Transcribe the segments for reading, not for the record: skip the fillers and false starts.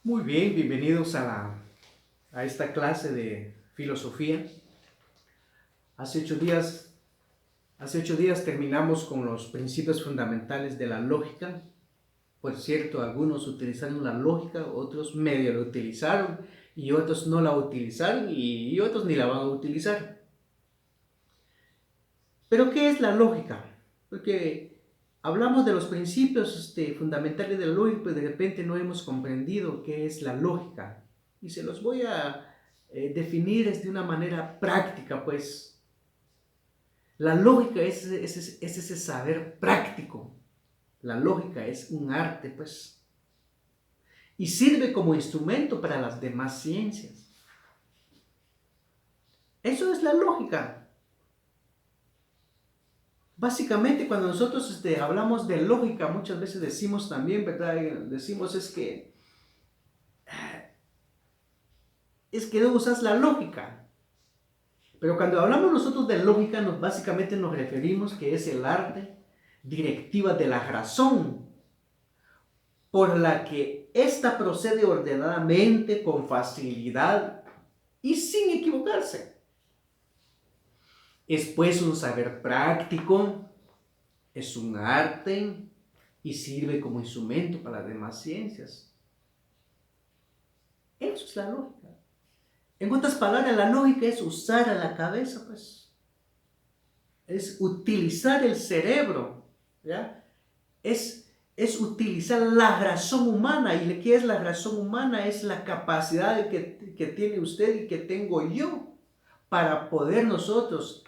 Muy bien, bienvenidos a esta clase de filosofía. Hace 8 días, hace 8 días terminamos con los principios fundamentales de la lógica. Por cierto, algunos utilizaron la lógica, otros medio la utilizaron y otros no la utilizaron y otros ni la van a utilizar. Pero ¿qué es la lógica? Porque hablamos de los principios fundamentales de la lógica, pero de repente no hemos comprendido qué es la lógica. Y se los voy a definir de una manera práctica, pues. La lógica es ese saber práctico. La lógica es un arte, pues. Y sirve como instrumento para las demás ciencias. Eso es la lógica. Básicamente, cuando nosotros hablamos de lógica, muchas veces decimos también, ¿verdad? Decimos es que no usas la lógica. Pero cuando hablamos nosotros de lógica, básicamente nos referimos que es el arte directiva de la razón, por la que ésta procede ordenadamente, con facilidad y sin equivocarse. Es pues un saber práctico, es un arte y sirve como instrumento para las demás ciencias. Eso es la lógica. En otras palabras, la lógica es usar a la cabeza, pues. Es utilizar el cerebro, ¿ya? Es utilizar la razón humana. ¿Y qué es la razón humana? Es la capacidad que tiene usted y que tengo yo para poder nosotros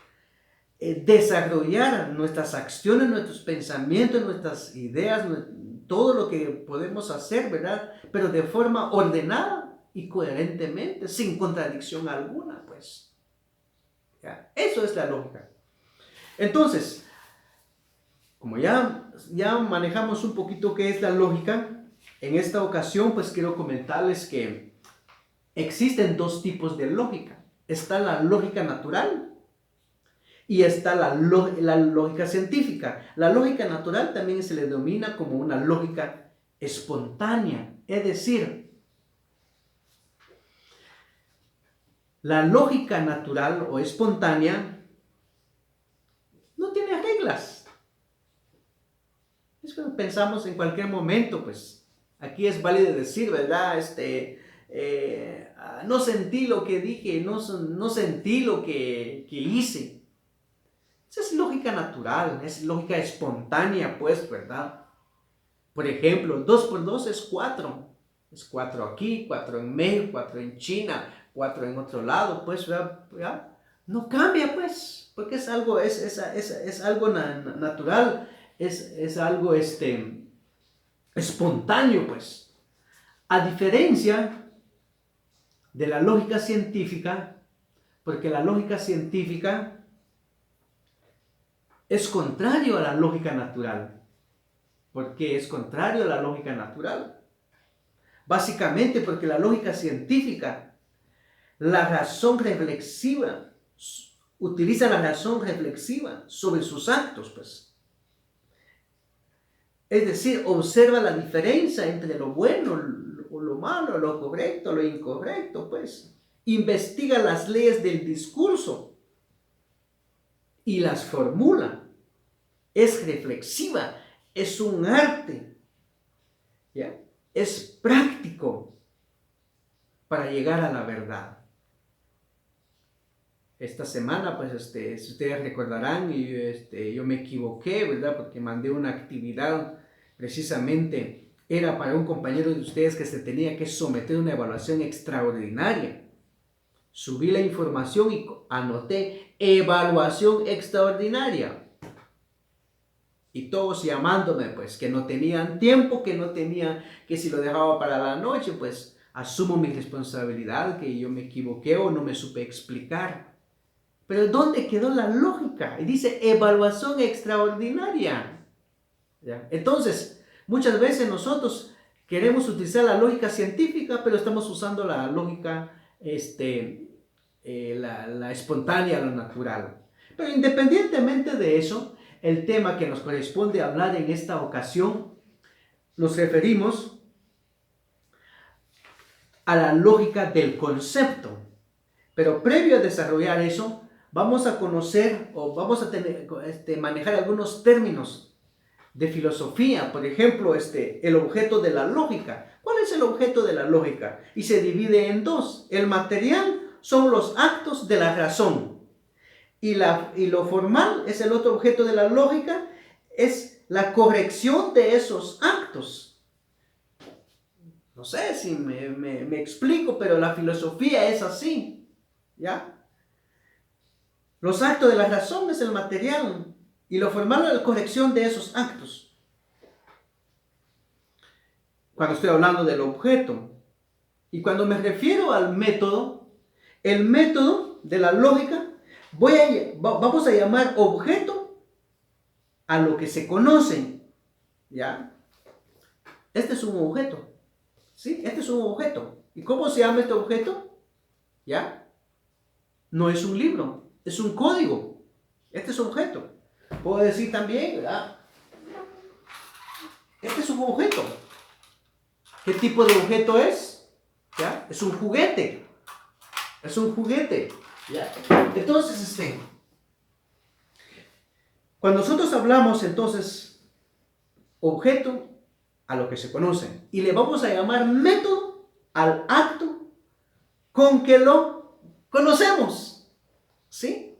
desarrollar nuestras acciones, nuestros pensamientos, nuestras ideas, todo lo que podemos hacer, ¿verdad? Pero de forma ordenada y coherentemente, sin contradicción alguna, pues. ¿Ya? Eso es la lógica. Entonces, como ya manejamos un poquito qué es la lógica, en esta ocasión pues quiero comentarles que existen dos tipos de lógica. Está la lógica natural y está la lógica científica. La lógica natural también se le denomina como una lógica espontánea, es decir, la lógica natural o espontánea no tiene reglas. Es cuando pensamos en cualquier momento, pues aquí es válido decir, ¿verdad? No sentí lo que dije, no sentí lo que hice. Esa es lógica natural, es lógica espontánea, pues, ¿verdad? Por ejemplo, 2 por 2 es 4. Es 4 aquí, 4 en México, 4 en China, 4 en otro lado, pues, ¿verdad? No cambia, pues, porque es algo, es algo natural, es algo espontáneo, pues. A diferencia de la lógica científica, porque la lógica científica es contrario a la lógica natural. ¿Por qué es contrario a la lógica natural? Básicamente porque la lógica científica, la razón reflexiva, utiliza la razón reflexiva sobre sus actos, pues. Es decir, observa la diferencia entre lo bueno, lo malo, lo correcto, lo incorrecto, pues. Investiga las leyes del discurso y las formula. Es reflexiva, es un arte, ¿ya? Es práctico para llegar a la verdad. Esta semana, pues, si ustedes recordarán, yo me equivoqué, ¿verdad? Porque mandé una actividad, precisamente, era para un compañero de ustedes que se tenía que someter a una evaluación extraordinaria. Subí la información y anoté evaluación extraordinaria. Y todos llamándome, pues, que no tenían tiempo, que si lo dejaba para la noche, pues, asumo mi responsabilidad, que yo me equivoqué o no me supe explicar. Pero ¿dónde quedó la lógica? Y dice evaluación extraordinaria. ¿Ya? Entonces, muchas veces nosotros queremos utilizar la lógica científica, pero estamos usando la lógica, la espontánea, la natural. Pero independientemente de eso, el tema que nos corresponde hablar en esta ocasión, nos referimos a la lógica del concepto. Pero previo a desarrollar eso, vamos a conocer o vamos a manejar algunos términos de filosofía. Por ejemplo, el objeto de la lógica. ¿Cuál es el objeto de la lógica? Y se divide en dos. El material son los actos de la razón. Y lo formal es el otro objeto de la lógica, es la corrección de esos actos. No sé si me explico, pero la filosofía es así, ¿ya? Los actos de la razón es el material y lo formal es la corrección de esos actos. Cuando estoy hablando del objeto. Y cuando me refiero al método, el método de la lógica, vamos a llamar objeto a lo que se conoce, ¿ya? Este es un objeto, ¿sí? Este es un objeto. ¿Y cómo se llama este objeto? ¿Ya? No es un libro, es un código. Este es un objeto. Puedo decir también, ¿verdad? Este es un objeto. ¿Qué tipo de objeto es? ¿Ya? Es un juguete. Es un juguete. ¿Ya? Entonces, cuando nosotros hablamos, entonces, objeto a lo que se conoce. Y le vamos a llamar método al acto con que lo conocemos. ¿Sí?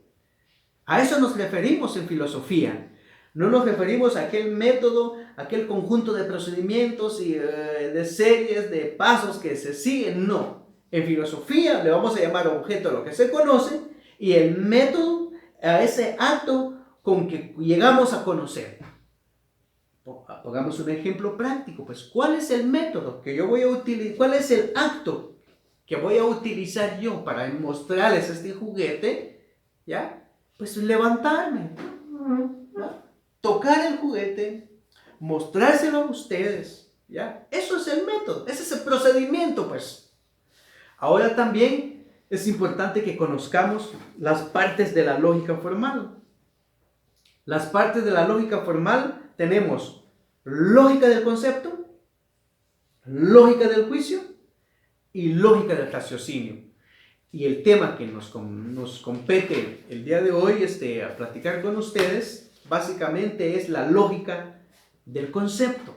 A eso nos referimos en filosofía. No nos referimos a aquel método, a aquel conjunto de procedimientos y de series, de pasos que se siguen. No. En filosofía le vamos a llamar objeto a lo que se conoce y el método a ese acto con que llegamos a conocer. Pongamos un ejemplo práctico. Pues, ¿cuál es el método que yo voy a utilizar? ¿Cuál es el acto que voy a utilizar yo para mostrarles este juguete? ¿Ya? Pues levantarme, ¿no? Tocar el juguete, mostrárselo a ustedes, ¿ya? Eso es el método, ese es el procedimiento, pues. Ahora también es importante que conozcamos las partes de la lógica formal. Las partes de la lógica formal tenemos lógica del concepto, lógica del juicio y lógica del raciocinio. Y el tema que nos compete el día de hoy a platicar con ustedes, básicamente es la lógica del concepto.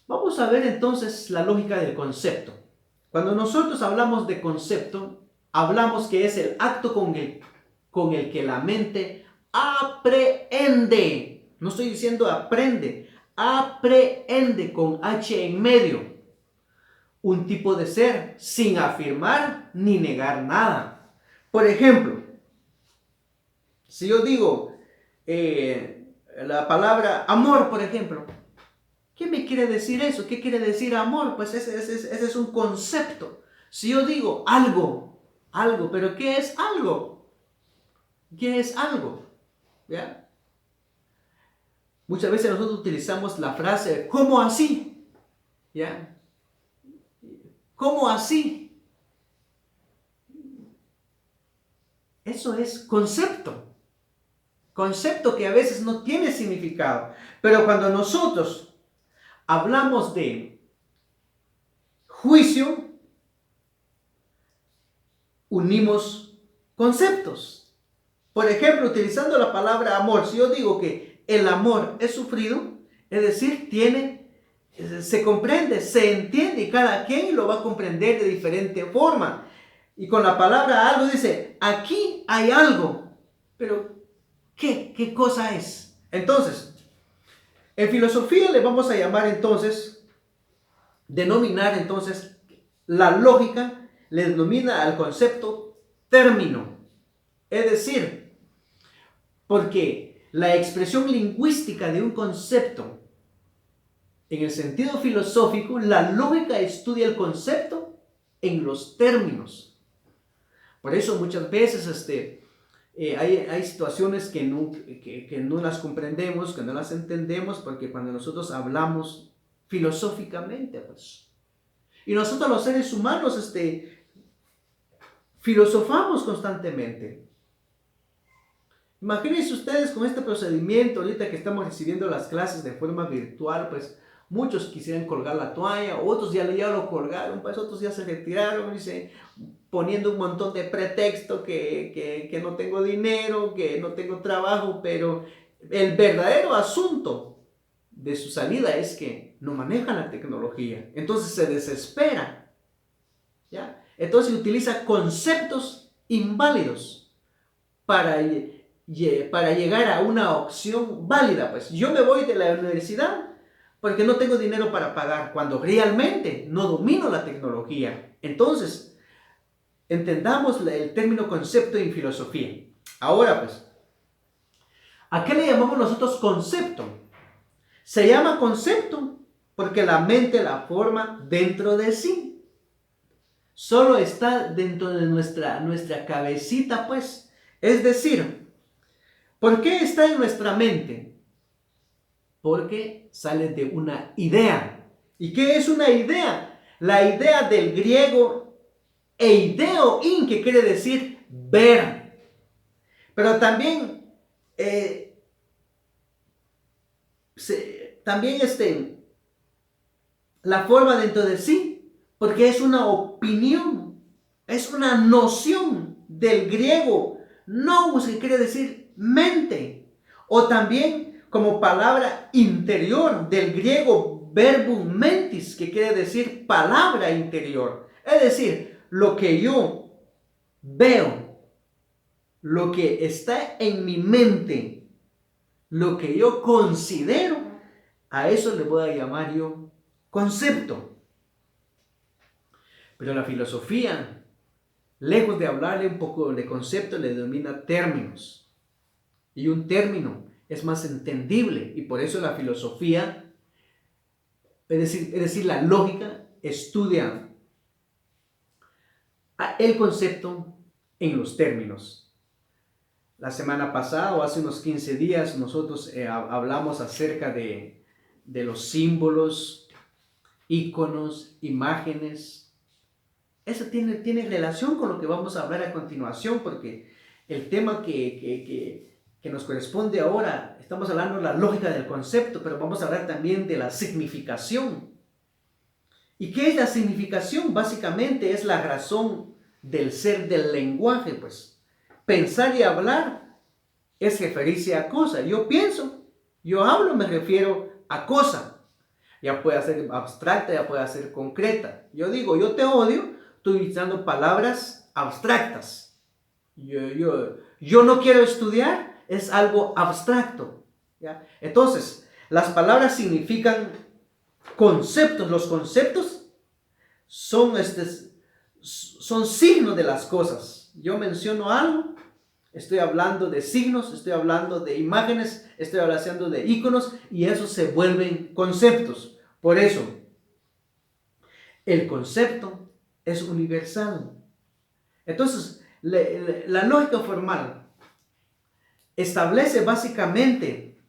Vamos a ver entonces la lógica del concepto. Cuando nosotros hablamos de concepto, hablamos que es el acto con el que la mente aprehende. No estoy diciendo aprende, aprehende con H en medio. Un tipo de ser sin afirmar ni negar nada. Por ejemplo, si yo digo la palabra amor, por ejemplo, ¿qué me quiere decir eso? ¿Qué quiere decir amor? Pues ese es un concepto. Si yo digo algo, pero ¿qué es algo? ¿Qué es algo? ¿Ya? Muchas veces nosotros utilizamos la frase, ¿cómo así? ¿Ya? ¿Cómo así? Eso es concepto. Concepto que a veces no tiene significado. Pero cuando nosotros hablamos de juicio, unimos conceptos. Por ejemplo, utilizando la palabra amor, si yo digo que el amor es sufrido, es decir, se comprende, se entiende y cada quien lo va a comprender de diferente forma. Y con la palabra algo dice, aquí hay algo, pero ¿qué cosa es? Entonces, en filosofía le vamos a llamar denominar entonces, la lógica le denomina al concepto término. Es decir, porque la expresión lingüística de un concepto, en el sentido filosófico, la lógica estudia el concepto en los términos. Por eso muchas veces hay situaciones que no las comprendemos, que no las entendemos, porque cuando nosotros hablamos filosóficamente, pues. Y nosotros los seres humanos filosofamos constantemente. Imagínense ustedes con este procedimiento, ahorita que estamos recibiendo las clases de forma virtual, pues Muchos quisieran colgar la toalla, otros ya lo colgaron, pues otros ya se retiraron, dice, poniendo un montón de pretexto que no tengo dinero, que no tengo trabajo, pero el verdadero asunto de su salida es que no manejan la tecnología. Entonces se desespera, ¿ya? Entonces utiliza conceptos inválidos para llegar a una opción válida. Pues yo me voy de la universidad porque no tengo dinero para pagar, cuando realmente no domino la tecnología. Entonces, entendamos el término concepto en filosofía. Ahora pues, ¿a qué le llamamos nosotros concepto? Se llama concepto porque la mente la forma dentro de sí. Solo está dentro de nuestra cabecita, pues. Es decir, ¿por qué está en nuestra mente? Porque sale de una idea. ¿Y qué es una idea? La idea del griego eideoin, que quiere decir ver. Pero también, la forma dentro de sí, porque es una opinión, es una noción del griego nous, que quiere decir mente, o también como palabra interior del griego verbum mentis, que quiere decir palabra interior. Es decir, lo que yo veo, lo que está en mi mente, lo que yo considero, a eso le voy a llamar yo concepto. Pero la filosofía, lejos de hablarle un poco de concepto, le denomina términos. Y un término es más entendible, y por eso la filosofía, es decir, la lógica, estudia el concepto en los términos. La semana pasada, o hace unos 15 días, nosotros hablamos acerca de los símbolos, íconos, imágenes. Eso tiene relación con lo que vamos a hablar a continuación, porque el tema que nos corresponde ahora, estamos hablando de la lógica del concepto, pero vamos a hablar también de la significación. ¿Y qué es la significación? Básicamente es la razón del ser del lenguaje, pues. Pensar y hablar es referirse a cosa. Yo pienso, yo hablo, me refiero a cosa. Ya puede ser abstracta, ya puede ser concreta. Yo digo, yo te odio, estoy utilizando palabras abstractas. Yo no quiero estudiar, es algo abstracto, ¿ya? Entonces, las palabras significan conceptos. Los conceptos son signos de las cosas. Yo menciono algo, estoy hablando de signos, estoy hablando de imágenes, estoy hablando de íconos, y esos se vuelven conceptos. Por eso, el concepto es universal. Entonces, la lógica formal establece básicamente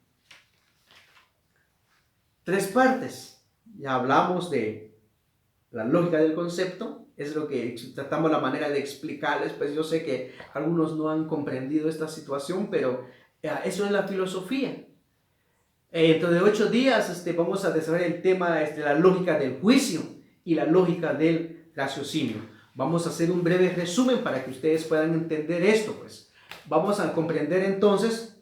tres partes. Ya hablamos de la lógica del concepto, es lo que tratamos la manera de explicarles, pues yo sé que algunos no han comprendido esta situación, pero eso es la filosofía. Dentro de 8 días vamos a desarrollar el tema de la lógica del juicio y la lógica del raciocinio. Vamos a hacer un breve resumen para que ustedes puedan entender esto, pues. Vamos a comprender entonces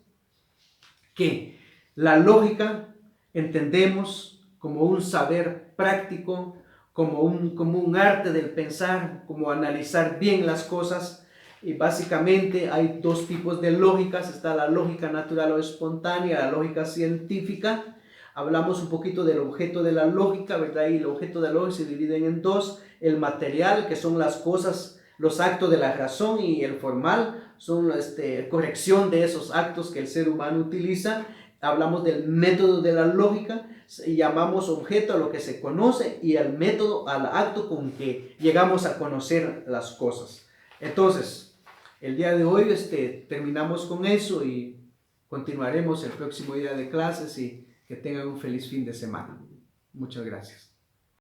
que la lógica entendemos como un saber práctico, como un arte del pensar, como analizar bien las cosas. Y básicamente hay dos tipos de lógicas. Está la lógica natural o espontánea, la lógica científica. Hablamos un poquito del objeto de la lógica, ¿verdad? Y el objeto de la lógica se divide en dos. El material, que son las cosas, los actos de la razón, y el formal, son corrección de esos actos que el ser humano utiliza. Hablamos del método de la lógica, y llamamos objeto a lo que se conoce, y el método al acto con que llegamos a conocer las cosas. Entonces, el día de hoy terminamos con eso y continuaremos el próximo día de clases, y que tengan un feliz fin de semana. Muchas gracias.